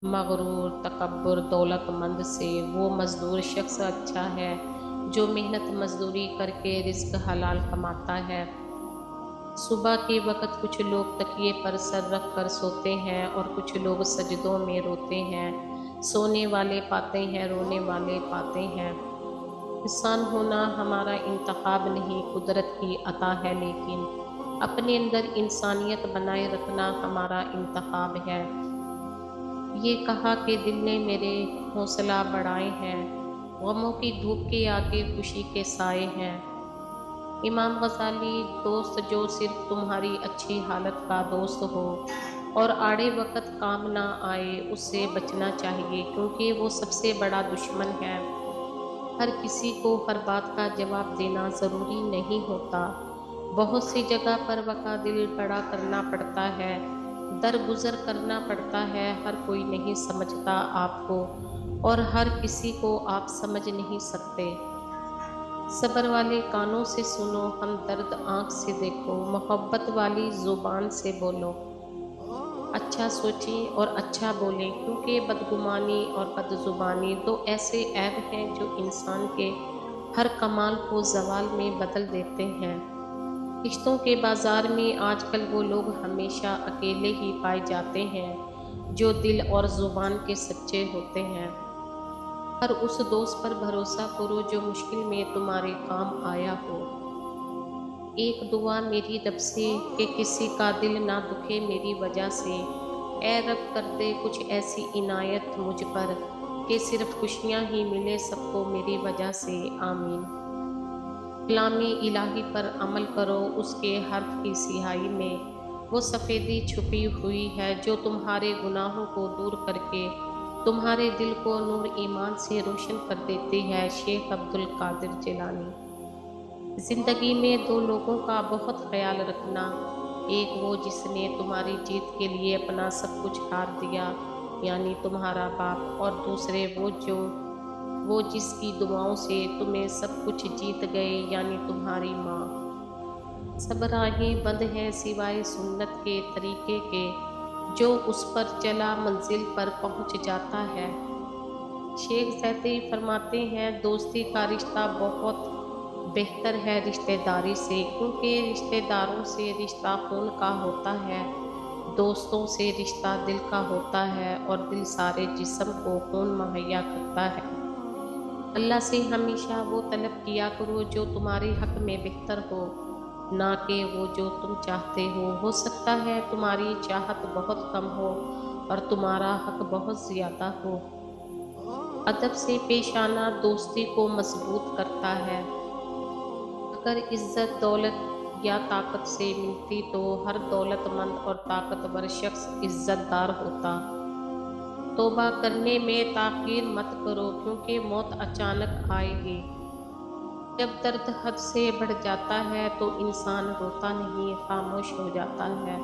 मगरूर, तकब्बुर, दौलतमंद से वो मज़दूर शख्स अच्छा है जो मेहनत मजदूरी करके रिज़्क हलाल कमाता है। सुबह के वक़्त कुछ लोग तकिए पर सर रख कर सोते हैं और कुछ लोग सजदों में रोते हैं। सोने वाले पाते हैं, रोने वाले पाते हैं। इंसान होना हमारा इंतखाब नहीं, कुदरत की अता है, लेकिन अपने अंदर इंसानियत बनाए रखना हमारा इंतखाब है। ये कहा कि दिल ने मेरे हौसला बढ़ाए हैं, गमों की धूप के आगे खुशी के साए हैं। इमाम गज़ाली, दोस्त जो सिर्फ तुम्हारी अच्छी हालत का दोस्त हो और आड़े वक़्त काम ना आए, उससे बचना चाहिए, क्योंकि वो सबसे बड़ा दुश्मन है। हर किसी को हर बात का जवाब देना ज़रूरी नहीं होता। बहुत सी जगह पर वक़ा दिल बड़ा करना पड़ता है, दरगुज़र करना पड़ता है। हर कोई नहीं समझता आपको और हर किसी को आप समझ नहीं सकते। सब्र वाले कानों से सुनो, हमदर्द आँख से देखो, मोहब्बत वाली ज़ुबान से बोलो। अच्छा सोचें और अच्छा बोलें, क्योंकि बदगुमानी और बदज़ुबानी दो ऐसे ऐब हैं जो इंसान के हर कमाल को ज़वाल में बदल देते हैं। रिश्तों के बाज़ार में आजकल वो लोग हमेशा अकेले ही पाए जाते हैं जो दिल और ज़ुबान के सच्चे होते हैं। हर उस दोस्त पर भरोसा करो जो मुश्किल में तुम्हारे काम आया हो। एक दुआ मेरी रब से कि किसी का दिल ना दुखे मेरी वजह से। ए रब कर दे कुछ ऐसी इनायत मुझ पर कि सिर्फ खुशियाँ ही मिले सबको मेरी वजह से। आमीन। कलामी इलाही पर अमल करो, उसके हर्फ की सिहाई में वो सफ़ेदी छुपी हुई है जो तुम्हारे गुनाहों को दूर करके तुम्हारे दिल को नूर ईमान से रोशन कर देती है। शेख अब्दुल कादिर जिलानी। जिंदगी में दो लोगों का बहुत ख्याल रखना, एक वो जिसने तुम्हारी जीत के लिए अपना सब कुछ हार दिया, यानी तुम्हारा बाप, और दूसरे वो जिसकी दुआओं से तुम्हें सब कुछ जीत गए, यानी तुम्हारी माँ। सब राहें बंद हैं सिवाय सुन्नत के तरीके के, जो उस पर चला मंजिल पर पहुंच जाता है। शेख ज़ैदी फरमाते हैं, दोस्ती का रिश्ता बहुत बेहतर है रिश्तेदारी से, क्योंकि रिश्तेदारों से रिश्ता खून का होता है, दोस्तों से रिश्ता दिल का होता है, और दिल सारे जिस्म को खून मुहैया करता है। अल्लाह से हमेशा वो तलब किया करो जो तुम्हारे हक में बेहतर हो, ना कि वो जो तुम चाहते हो। हो सकता है तुम्हारी चाहत बहुत कम हो और तुम्हारा हक बहुत ज़्यादा हो। अदब से पेश आना दोस्ती को मजबूत करता है। अगर इज्जत दौलत या ताकत से मिलती तो हर दौलतमंद और ताकतवर शख्स इज्जतदार होता। तौबा करने में ताखीर मत करो, क्योंकि मौत अचानक आएगी। जब दर्द हद से बढ़ जाता है तो इंसान रोता नहीं, खामोश हो जाता है।